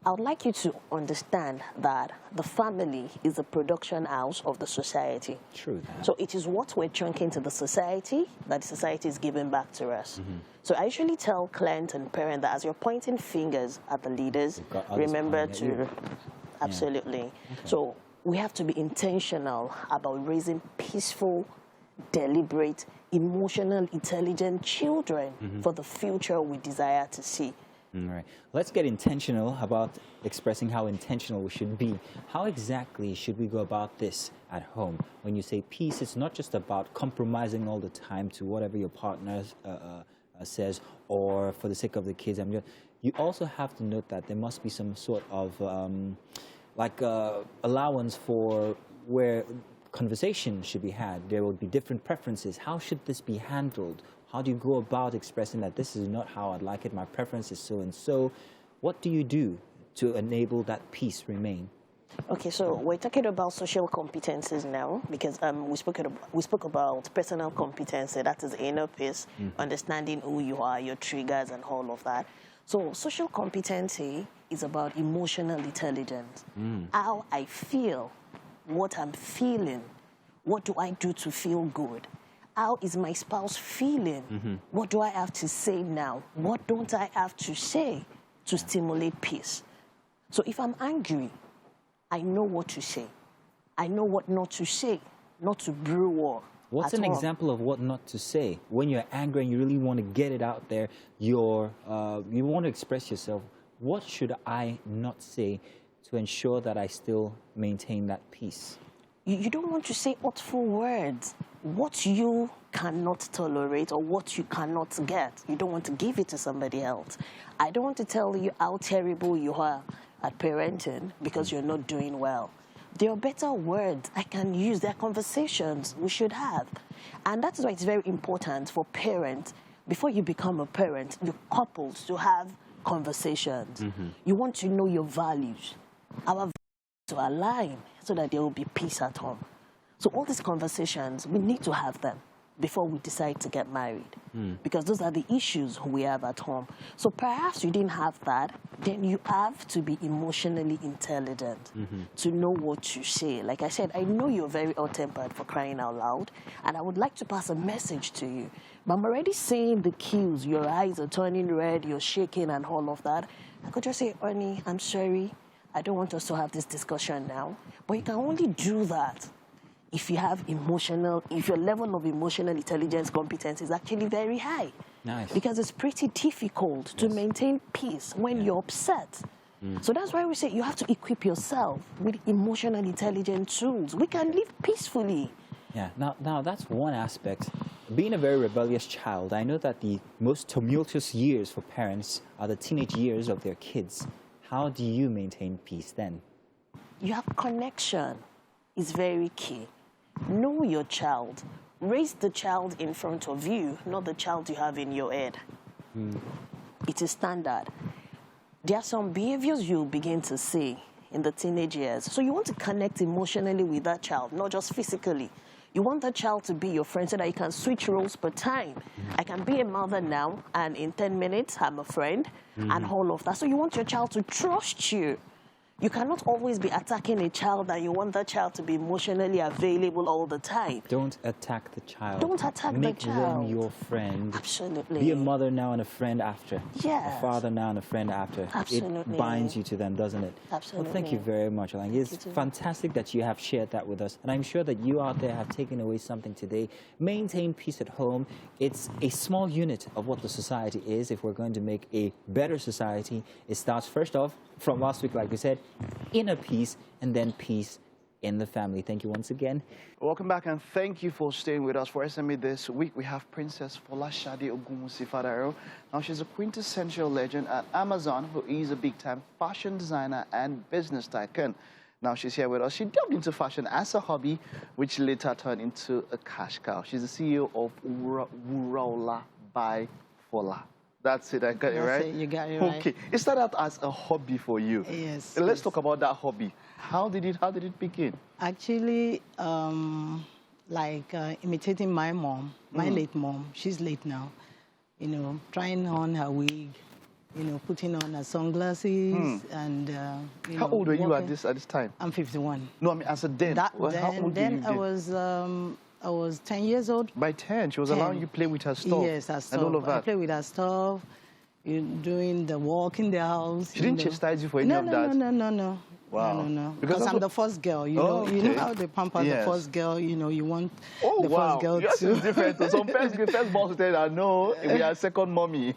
I would like you to understand that the family is the production house of the society. True. So it is what we're chunking to the society that the society is giving back to us. So I usually tell clients and parents that as you're pointing fingers at the leaders, remember to... Absolutely. Okay. So we have to be intentional about raising peaceful, deliberate, emotional, intelligent children for the future we desire to see. All right. Let's get intentional about expressing how intentional we should be. How exactly should we go about this at home? When you say peace, it's not just about compromising all the time to whatever your partner says or for the sake of the kids. You also have to note that there must be some sort of allowance for where conversation should be had. There will be different preferences. How should this be handled? How do you go about expressing that this is not how I'd like it, my preference is so and so? What do you do to enable that peace remain? Okay, so we're talking about social competencies now, because we spoke about personal competency, that is inner peace, understanding who you are, your triggers and all of that. So social competency is about emotional intelligence, how I feel, what I'm feeling, what do I do to feel good? How is my spouse feeling? What do I have to say now? What don't I have to say to stimulate peace? So if I'm angry, I know what to say. I know what not to say, not to brew war. What's an example of what not to say? When you're angry and you really want to get it out there, you want to express yourself, what should I not say to ensure that I still maintain that peace? You don't want to say hurtful words. What you cannot tolerate or what you cannot get, you don't want to give it to somebody else. I don't want to tell you how terrible you are at parenting because you're not doing well. There are better words I can use. There are conversations we should have. And that is why it's very important for parents, before you become a parent, your couples to have conversations. You want to know your values, our values to align so that there will be peace at home. So all these conversations, we need to have them before we decide to get married, because those are the issues we have at home. So perhaps you didn't have that, then you have to be emotionally intelligent to know what to say. Like I said, I know you're very hot-tempered, for crying out loud, and I would like to pass a message to you. But I'm already seeing the cues. Your eyes are turning red, you're shaking and all of that. I could just say, Ernie, I'm sorry. I don't want us to have this discussion now. But you can only do that if you have if your level of emotional intelligence competence is actually very high. Nice. Because it's pretty difficult to maintain peace when you're upset. So that's why we say you have to equip yourself with emotional intelligence tools. We can live peacefully. Yeah, now that's one aspect. Being a very rebellious child, I know that the most tumultuous years for parents are the teenage years of their kids. How do you maintain peace then? You have connection. Is very key. Know your child. Raise the child in front of you, not the child you have in your head. It is standard. There are some behaviors you'll begin to see in the teenage years. So you want to connect emotionally with that child, not just physically. You want that child to be your friend so that you can switch roles per time. I can be a mother now, and in 10 minutes, I'm a friend, and all of that. So you want your child to trust you. You cannot always be attacking a child, and you want that child to be emotionally available all the time. Don't attack the child. Don't attack the child. Make them your friend. Absolutely. Be a mother now and a friend after. Yes. A father now and a friend after. Absolutely. It binds you to them, doesn't it? Absolutely. Well, thank you very much, Alang. It's fantastic that you have shared that with us. And I'm sure that you out there have taken away something today. Maintain peace at home. It's a small unit of what the society is. If we're going to make a better society, it starts first off from last week, like we said, inner peace, and then peace in the family. Thank you once again. Welcome back, and thank you for staying with us. For SME this week, we have Princess Folashade Ogunwusi-Fadaro. Now, she's a quintessential legend at Amazon, who is a big-time fashion designer and business tycoon. Now, she's here with us. She delved into fashion as a hobby, which later turned into a cash cow. She's the CEO of Wuraola by Fola. That's it, I got it right? You got it right. Okay, it started out as a hobby for you. Yes. Let's talk about that hobby. How did it begin? Actually, imitating my mom, my late mom. She's late now. You know, trying on her wig, you know, putting on her sunglasses, and how old were you at this time? I'm 51. No, I mean as a then. How old were you? I was 10 years old. By 10, she was allowing you to play with her stuff. Yes, her stuff. And all of that. I play with her stuff, doing the walk in the house. She didn't chastise you for any of that? No. Wow. No. Because I'm the first girl, you know. Okay. You know how they pamper the first girl, you know, you want the first girl Yours to... is different. Some first boss said, I know, we are second mommy.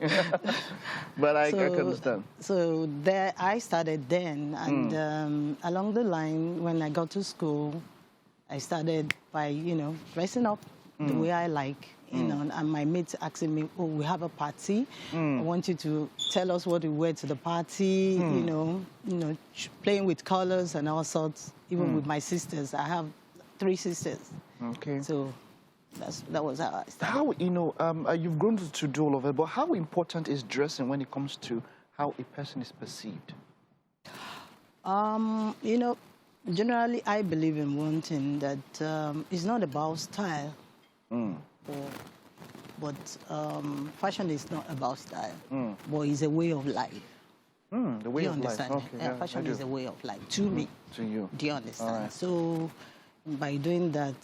But I can understand. So there, I started then, and along the line, when I got to school, I started by, you know, dressing up the way I like, you know, and my mates asking me, oh, we have a party. I want you to tell us what you wear to the party, you know, playing with colors and all sorts, even with my sisters. I have 3 sisters. Okay. So that was how I started. How, you know, you've grown to do all of it, but how important is dressing when it comes to how a person is perceived? You know, generally, I believe in one thing, that it's not about style. But fashion is not about style, but it's a way of life. The way of understand? life. Okay, fashion is a way of life to me. To you. Do you understand? Right. So by doing that,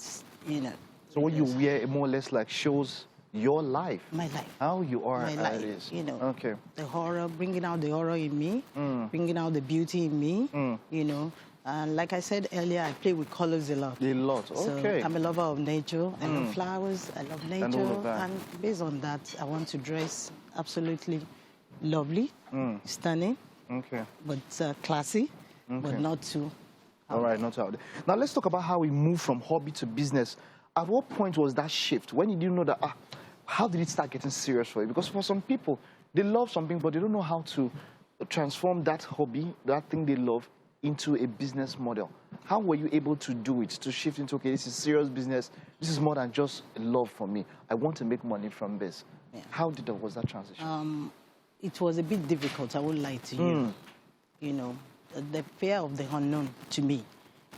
you know. So what you wear more or less like shows your life. My life. How you are. My life. It is. You know. Okay. The horror, bringing out the horror in me, bringing out the beauty in me. You know. And like I said earlier, I play with colors a lot. A lot, okay. So I'm a lover of nature. I love flowers. I love nature. And all of that. And based on that, I want to dress absolutely lovely, stunning, but classy, but not too. All right, not out there. Now let's talk about how we moved from hobby to business. At what point was that shift? When you didn't know that, how did it start getting serious for you? Because for some people, they love something, but they don't know how to transform that hobby, that thing they love, into a business model. How were you able to do it, to shift into, okay, this is serious business, this is more than just a love for me, I want to make money from this? Yeah. How was that transition? It was a bit difficult, I won't lie to you. You know, the fear of the unknown to me,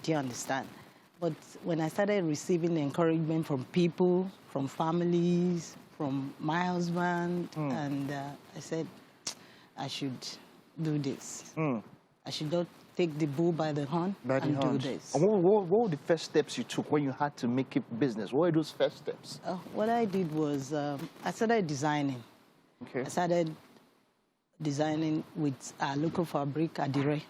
do you understand? But when I started receiving encouragement from people, from families, from my husband, and I said, I should do this. I should not take the bull by the horn and do this. And what were the first steps you took when you had to make it business? What were those first steps? What I did was I started designing. Okay. I started designing with local fabric, Adire.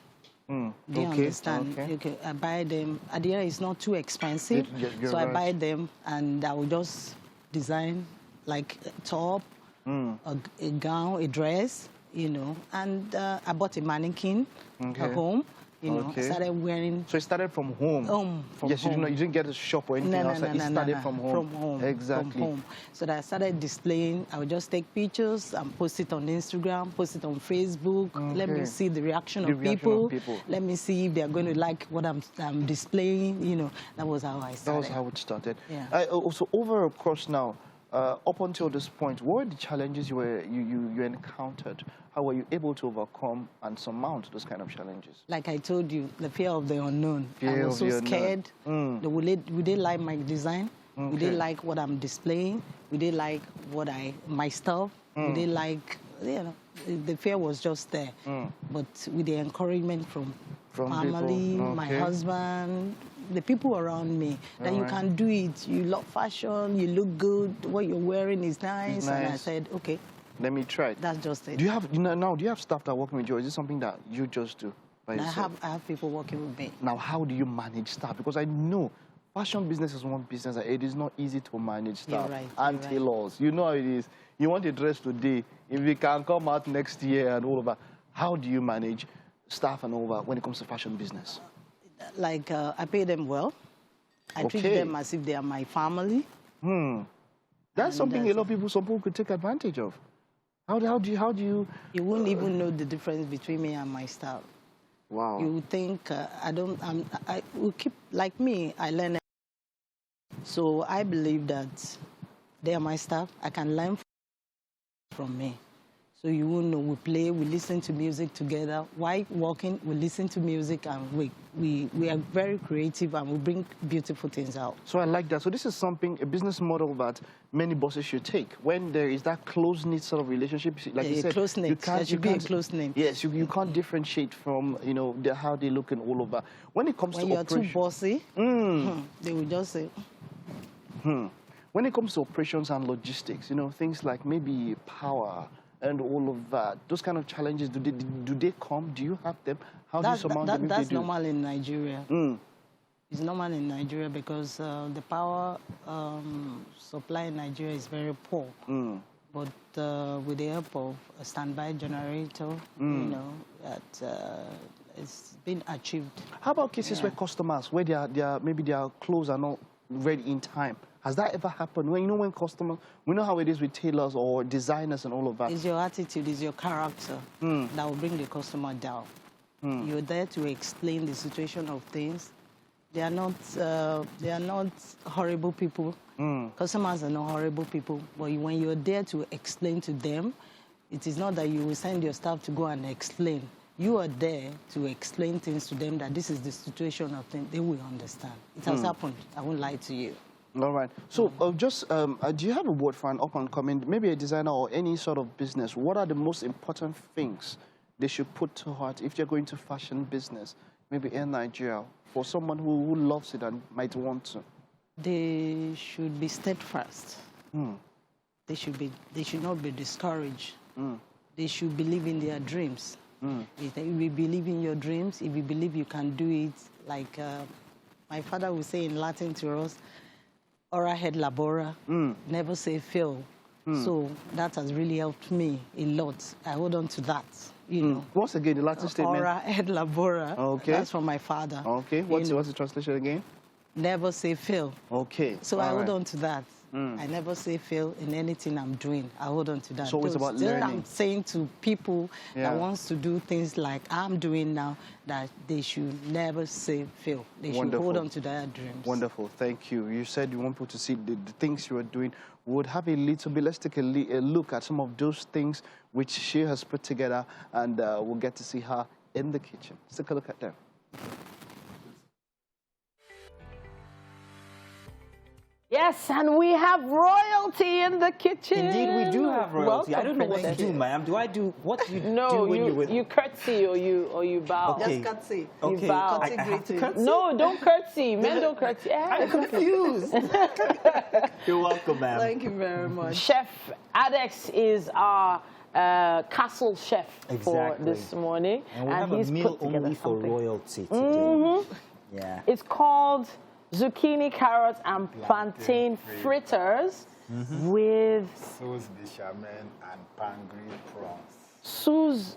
Do you understand? Okay. I buy them. Adire is not too expensive, so I buy them and I will just design like a top, a gown, a dress, you know. And I bought a mannequin at home. You know, I started wearing... So it started from home? Yes, you didn't get a shop or anything else. It started from home? From home. Exactly. From home. So that I started displaying. I would just take pictures and post it on Instagram, post it on Facebook. Let me see the reaction of people. Let me see if they're going to like what I'm displaying. You know, that was how I started. That was how it started. Yeah. Also, over across now, up until this point, what were the challenges you encountered? How were you able to overcome and surmount those kind of challenges? Like I told you, the fear of the unknown. I was so scared. Would they like my design? Okay. Would they like what I'm displaying? Would they like my stuff? Would they like, the fear was just there. But with the encouragement from family, my husband, the people around me, that you can do it. You love fashion, you look good, what you're wearing is nice. And I said, okay. Let me try it. That's just it. Do you have, now, do you have staff that are working with you, or is it something that you just do by yourself? I have people working with me. Now, how do you manage staff? Because I know fashion business is one business that it is not easy to manage staff. And tailors. You know how it is. You want a dress today, if it can come out next year and all of that. How do you manage staff and all that when it comes to fashion business? Like, I pay them well. I treat them as if they are my family. That's something a lot of people, some people could take advantage of. How do you... You wouldn't even know the difference between me and my staff. Wow. You would think, I will keep, like me, I learn. So I believe that they are my staff. I can learn from me. So you will know, we play, we listen to music together. While walking, we listen to music, and we are very creative, and we bring beautiful things out. So I like that. So this is something, a business model that many bosses should take. When there is that close-knit sort of relationship, like you said, close-knit. There should be a close-knit. Yes, you can't differentiate from, how they look and all of that. When it comes to operation... When you're too bossy, they will just say... When it comes to operations and logistics, things like maybe power and all of that, those kind of challenges, do they come? Do you have them? How do you surmount them? That's normal in Nigeria. It's normal in Nigeria because the power supply in Nigeria is very poor. But with the help of a standby generator, it's been achieved. How about cases where customers, where maybe their clothes are not ready in time? Has that ever happened? When customers, we know how it is with tailors or designers and all of that. It's your attitude, it's your character that will bring the customer down. You're there to explain the situation of things. They are not horrible people. Customers are not horrible people. But when you're there to explain to them, it is not that you will send your staff to go and explain. You are there to explain things to them, that this is the situation of things. They will understand. It has happened. I won't lie to you. All right. So do you have a word for an up-and-coming, maybe a designer or any sort of business? What are the most important things they should put to heart if they're going to fashion business, maybe in Nigeria, for someone who loves it and might want to? They should be steadfast. They should not be discouraged. They should believe in their dreams. If you believe in your dreams, if you believe you can do it, like my father would say in Latin to us, ora et labora, never say fail. So that has really helped me a lot. I hold on to that, Once again, the Latin statement? Ora et labora. Okay. That's from my father. Okay. What's the translation again? Never say fail. Okay. So I hold on to that. I never say fail in anything I'm doing. I hold on to that. So it's about learning. I'm saying to people that wants to do things like I'm doing now, that they should never say fail. They should hold on to their dreams. Wonderful. Thank you. You said you want people to see the things you are doing. We'll have a little bit, let's take a look at some of those things which she has put together, and we'll get to see her in the kitchen. Let's take a look at them. Yes, and we have royalty in the kitchen. Indeed, we do have royalty. Welcome. I don't know what to do, ma'am. Do I do what do you do when you're with? You curtsy or you bow. Okay. Just curtsy. Okay. You bow. I have to curtsy? No, don't curtsy. Men don't curtsy. I'm confused. You're welcome, ma'am. Thank you very much. Chef Adex is our castle chef for this morning. And we have a meal only for royalty today. Yeah. It's called zucchini, carrots, and plantain fritters with sauce bechamel and pangri prawns. Sauce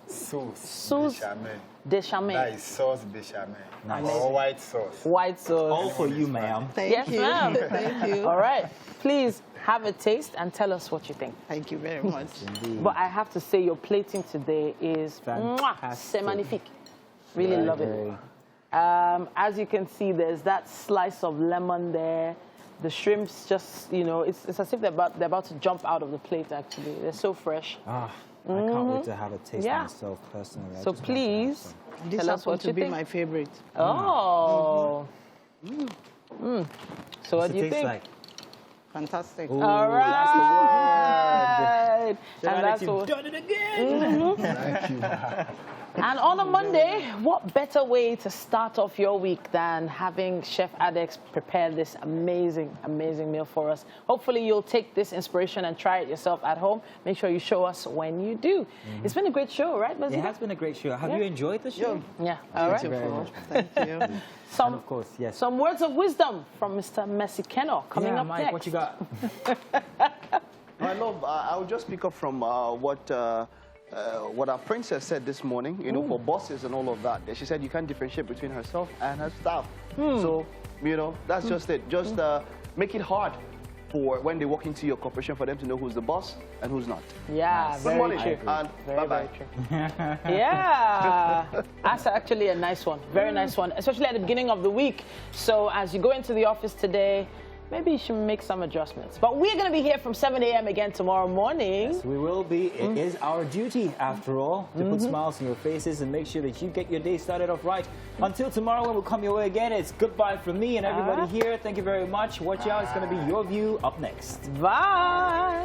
bechamel. That is sauce bechamel. Nice. Or white sauce. White sauce. All for you, ma'am. Yes, ma'am. Thank you. All right. Please have a taste and tell us what you think. Thank you very much. Indeed. But I have to say your plating today is c'est magnifique. Really love it. As you can see, there's that slice of lemon there. The shrimps just, you know, it's as if they're about to jump out of the plate, actually. They're so fresh. I can't wait to have a taste myself personally. So please, tell us what you think. My favorite. Oh. So what do you think? Like? Fantastic. Ooh, all right. And that's what you've done it again. Thank you. And on a Monday, what better way to start off your week than having Chef Adex prepare this amazing, amazing meal for us? Hopefully, you'll take this inspiration and try it yourself at home. Make sure you show us when you do. It's been a great show, right, Mazida? It has been a great show. Have you enjoyed the show? Yeah. All right. Thank you very much. Thank you. And of course, yes. Some words of wisdom from Mr. Messi Keno coming up Mike, next. what you got? I love. I'll just pick up from what our princess said this morning. You know, for bosses and all of that. She said you can't differentiate between herself and her staff. So, you know, that's just it. Just make it hard for when they walk into your corporation for them to know who's the boss and who's not. Yeah, Good morning, true. and bye-bye. Yeah, that's actually a nice one. Very nice one, especially at the beginning of the week. So as you go into the office today, maybe you should make some adjustments. But we're going to be here from 7 a.m. again tomorrow morning. Yes, we will be. It is our duty, after all, to put smiles on your faces and make sure that you get your day started off right. Until tomorrow, when we come your way again, it's goodbye from me and everybody here. Thank you very much. Watch out. It's going to be Your View up next. Bye.